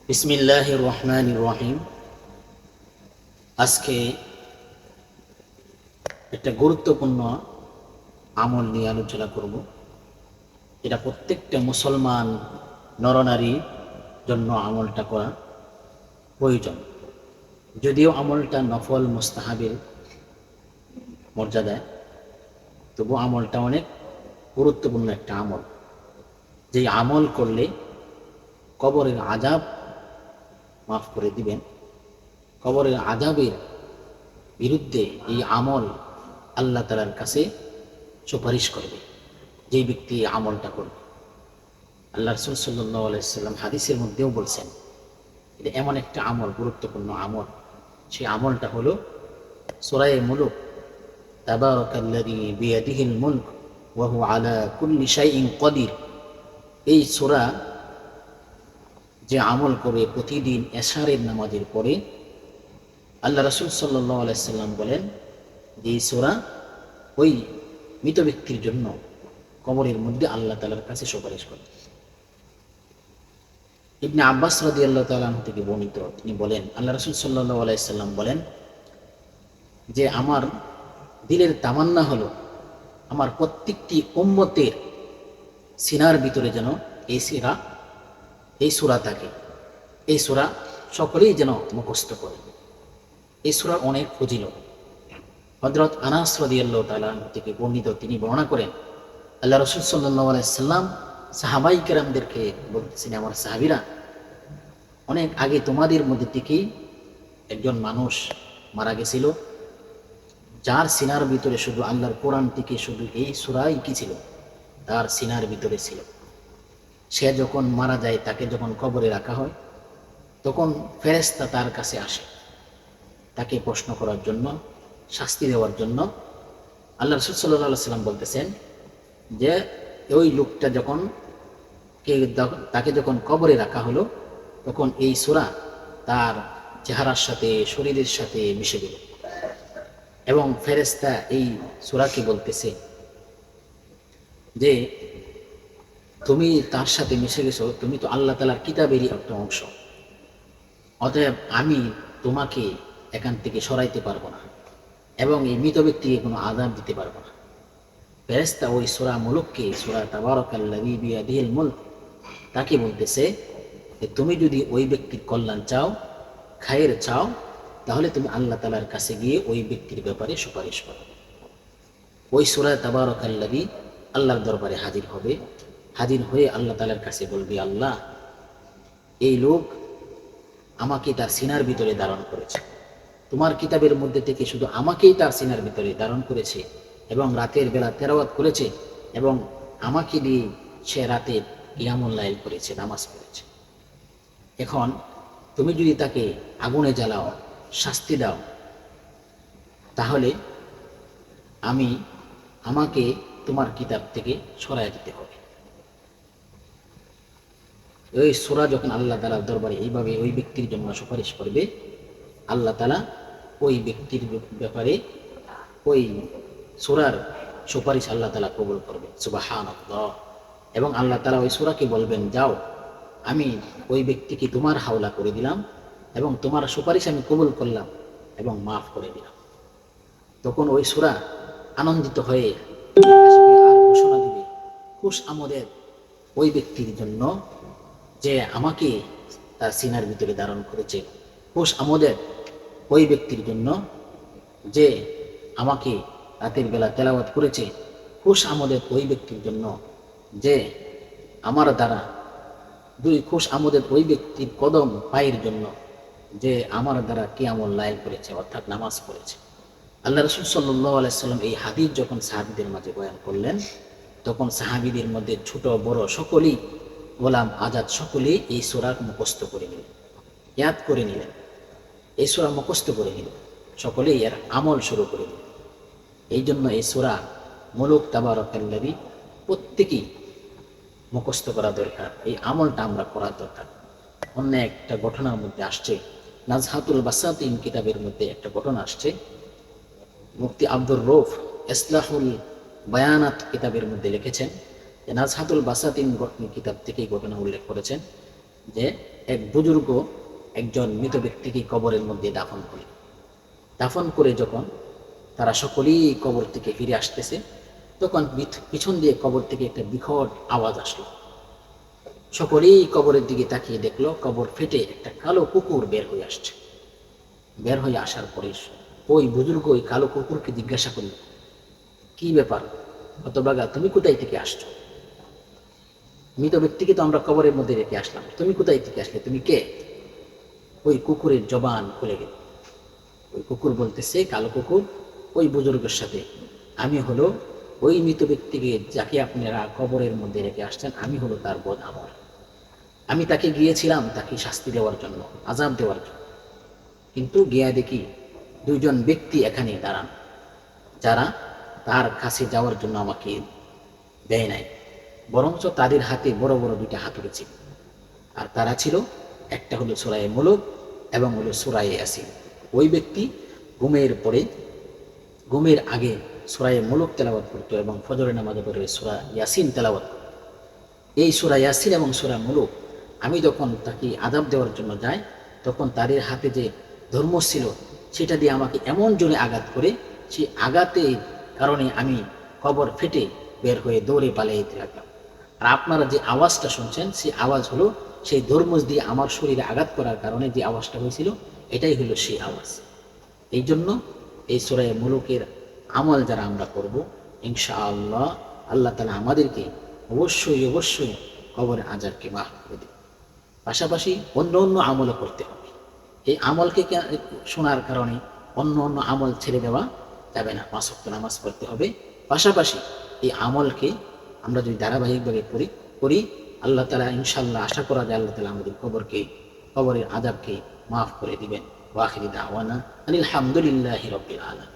বিসমিল্লাহির রহমানির রহিম। আজকে একটা গুরুত্বপূর্ণ আমল নিয়ে আলোচনা করব। এটা প্রত্যেকটা মুসলমান নরনারীর জন্য আমলটা করা প্রয়োজন। যদিও আমলটা নফল মুস্তাহাবের মর্যাদায়, তবু আমলটা অনেক গুরুত্বপূর্ণ একটা আমল। যেই আমল করলে কবরের আযাব মাফ করে দিবেন। কবরের আযাবের বিরুদ্ধে এই আমল আল্লাহ তাআলার কাছে সুপারিশ করবে যেই ব্যক্তি এই আমলটা করবে। আল্লাহ রাসূল সাল্লাল্লাহু আলাইহি সাল্লাম হাদিসের মধ্যেও বলছেন, এটা এমন একটা আমল, গুরুত্বপূর্ণ আমল। সেই আমলটা হলো সূরা মুলক, তাবারাকাল্লাযী বিয়াদিহিল মুলক ওয়া হুয়া আলা কুল্লি শাইইন কাদির। এই সূরা যে আমল করে প্রতিদিন এশারের নামাজের পরে, আল্লাহ রাসূল সাল্লাল্লাহু আলাইহি সাল্লাম বলেন যে এই সূরা ওই মৃত ব্যক্তির জন্য কবরের মধ্যে আল্লাহ তাআলার কাছে সুপারিশ করে। ইবনে আব্বাস রাদিয়াল্লাহু তাআলা আনহু থেকে বর্ণিত, তিনি বলেন আল্লাহ রাসূল সাল্লাল্লাহু আলাইহি সাল্লাম বলেন যে আমার দিলের তামান্না হলো আমার প্রত্যেকটি উম্মতের সিনার ভিতরে যেন এই সূরা থাকে। এই সূরা সকলেই যেন মুখস্থ করে। এই সূরার অনেক ফজিলত। হযরত আনাস রাদিয়াল্লাহু তাআলা আনহু থেকে বর্ণিত, তিনি বর্ণনা করেন আল্লাহ রাসূল সাল্লাল্লাহু আলাইহি সাল্লাম সাহাবায়ে কেরামদেরকে বলতেছেন, আমার সাহাবীরা, অনেক আগে তোমাদের মধ্যে থেকেই একজন মানুষ মারা গেছিল, যার সিনার ভিতরে শুধু আল্লাহর কোরআন থেকে শুধু এই সূরাই কি ছিল, তার সিনার ভিতরে ছিল। সে যখন মারা যায়, তাকে যখন কবরে রাখা হয়, তখন ফেরেশতা তার কাছে আসে তাকে প্রশ্ন করার জন্য, শাস্তি দেওয়ার জন্য। আল্লাহ রাসূল সাল্লাল্লাহু আলাইহি সাল্লাম বলতেছেন যে ওই লোকটা যখন তাকে যখন কবরে রাখা হলো, তখন এই সূরা তার চেহারার সাথে, শরীরের সাথে মিশে গেল, এবং ফেরেশতা এই সূরাকে বলতেছে যে তুমি তার সাথে মিশে গেছো, তুমি তো আল্লাহ তাআলার কিতাবেরই একটা অংশ, অতএব আমি তোমাকে এখান থেকে সরাইতে পারবো না, এবং এই মৃত ব্যক্তিকে কোনো আযাব দিতে পারবো না। ফেরেশতা ওই সূরা মুলককে, সূরা তাবারাকাল্লাযী বিয়াদিহিল মুলক, তাকে বলতেছে যে তুমি যদি ওই ব্যক্তির কল্যাণ চাও, খায়ের চাও, তাহলে তুমি আল্লাহ তাআলার কাছে গিয়ে ওই ব্যক্তির ব্যাপারে সুপারিশ করো। ওই সূরা তাবারাকাল্লাযী আল্লাহর দরবারে হাজির হবে। হাজির হয়ে আল্লাহ তাআলার কাছে বলবে, আল্লাহ, এই লোক আমাকে তার সিনার ভিতরে ধারণ করেছে, তোমার কিতাবের মধ্যে থেকে শুধু আমাকেই তার সিনার ভিতরে ধারণ করেছে, এবং রাতের বেলা তেলাওয়াত করেছে, এবং আমাকে দিয়ে সে রাতে কিয়ামুল লাইল করেছে, নামাজ পড়েছে। এখন তুমি যদি তাকে আগুনে জ্বালাও, শাস্তি দাও, তাহলে আমাকে তোমার কিতাব থেকে সরাই দিতে হবে। ওই সূরা যখন আল্লাহ তাআলার দরবারে এইভাবে ওই ব্যক্তির জন্য সুপারিশ করবে, আল্লাহ তাআলা ওই ব্যক্তির ব্যাপারে ওই সূরার সুপারিশ আল্লাহ তাআলা কবুল করবে। সুবহানাল্লাহ। এবং আল্লাহ তাআলা ওই সূরাকে বলবেন, যাও, আমি ওই ব্যক্তিকে তোমার হাওলা করে দিলাম, এবং তোমার সুপারিশ আমি কবুল করলাম এবং মাফ করে দিলাম। তখন ওই সূরা আনন্দিত হয়ে আসবে আর ঘোষণা দিবে খুশ আমদের ওই ব্যক্তির জন্য যে আমাকে তার সিনার ভিতরে ধারণ করেছে, খুশ আমদের ওই ব্যক্তির জন্য যে আমাকে রাতের বেলা তেলাওয়াত করেছে, খুশ আমদের ওই ব্যক্তির জন্য যে আমার দ্বারা খুশ আমদের ওই ব্যক্তির কদম পায়ের জন্য যে আমার দ্বারা কিয়ামুল লাইল করেছে, অর্থাৎ নামাজ পড়েছে। আল্লাহ রাসূল সাল্লাল্লাহু আলাইহি সাল্লাম এই হাদিস যখন সাহাবীদের মাঝে বয়ান করলেন, তখন সাহাবীদের মধ্যে ছোট বড় সকলেই, গোলাম আজাদ সকলেই এই সূরা মুখস্থ করে নিলেন, ইয়াদ করে নিলেন, এই সূরা মুখস্থ করে নিলেন, সকলেই এর আমল শুরু করে দিলেন। এই জন্য এই সূরা মুলক তাবারাকাল্লাযী প্রত্যেকেই মুখস্থ করা দরকার, এই আমলটা আমরা করা দরকার। অন্য একটা ঘটনার মধ্যে আসছে, নাজহাতুল বাসাতিন কিতাবের মধ্যে একটা ঘটনা আসছে। মুফতি আব্দুর রউফ ইসলাহুল বায়ানাত কিতাবের মধ্যে লিখেছেন যে নাজহাতুল বাসাতিন কিতাব থেকে ঘটনা উল্লেখ করেছেন যে এক বুজুর্গ একজন মৃত ব্যক্তিকে কবরের মধ্যে দাফন করে। দাফন করে যখন তারা সকলেই কবর থেকে ফিরে আসতেছে, তখন পিছন দিয়ে কবর থেকে একটা বিকট আওয়াজ আসলো। সকলেই কবরের দিকে তাকিয়ে দেখলো কবর ফেটে একটা কালো কুকুর বের হয়ে আসছে। বের হয়ে আসার পরে ওই বুজুর্গ ওই কালো কুকুরকে জিজ্ঞাসা করল, কি ব্যাপার হতভাগা, তুমি কোথায় থেকে আসছো? মৃত ব্যক্তিকে তো আমরা কবরের মধ্যে রেখে আসলাম, তুমি কোথায় থেকে আসলে, তুমি কে? ওই কুকুরের জবান খুলে গেল। ওই কুকুর বলতেছে, কালো কুকুর ওই বুজুর্গের সাথে, আমি হলো ওই মৃত ব্যক্তিকে যাকে আপনারা কবরের মধ্যে রেখে আসছেন, আমি হলো তার বদ আমল। আমি তাকে গিয়েছিলাম তাকে শাস্তি দেওয়ার জন্য, আযাব দেওয়ার জন্য, কিন্তু গিয়া দেখি দুইজন ব্যক্তি এখানে দাঁড়ান, যারা তার কাছে যাওয়ার জন্য আমাকে দেয় নাই, বরঞ্চ তাদের হাতে বড় বড় দুইটা হাতুড়ি ছিল। আর তারা ছিল, একটা হলো সূরা মুলক এবং হলো সূরা ইয়াসিন। ওই ব্যক্তি ঘুমের আগে সূরা মুলক তেলাওয়াত করতো এবং ফজরের নামাজে পড়ে সূরা ইয়াসিন তেলাওয়াত করত। এই সূরা ইয়াসিন এবং সূরা মুলক আমি যখন তাকে আযাব দেওয়ার জন্য যাই, তখন তাদের হাতে যে ধর্ম ছিল সেটা দিয়ে আমাকে এমন জোরে আঘাত করে, সেই আঘাতের কারণে আমি কবর ফেটে বের হয়ে দৌড়ে পালিয়ে যেতে লাগলাম। আর আপনারা যে আওয়াজটা শুনছেন, সেই আওয়াজ হলো সেই ধর্মজ দিয়ে আমার শরীরে আঘাত করার কারণে যে আওয়াজটা হয়েছিল, এটাই হলো সেই আওয়াজ। এই জন্য এই সূরা মুলুকের আমল যারা আমরা করব, ইনশাআল্লাহ আল্লাহ তাআলা আমাদেরকে অবশ্যই কবরের আযাবকে মাফ করে দেবে। পাশাপাশি অন্য অন্য আমলও করতে হবে। এই আমলকে শোনার কারণে অন্য অন্য আমল ছেড়ে দেওয়া যাবে না, 5 ওয়াক্ত নামাজ পড়তে হবে। পাশাপাশি এই আমলকে আমরা যদি ধারাবাহিকভাবে করি, আল্লাহ তাআলা ইনশাআল্লাহ, আশা করা যায় আল্লাহ তাআলা আমাদের কবরের আযাবকে মাফ করে দিবেন। ওয়া আখিরি দাওয়ানা আনিল হামদুলিল্লাহি রাব্বিল আলামিন।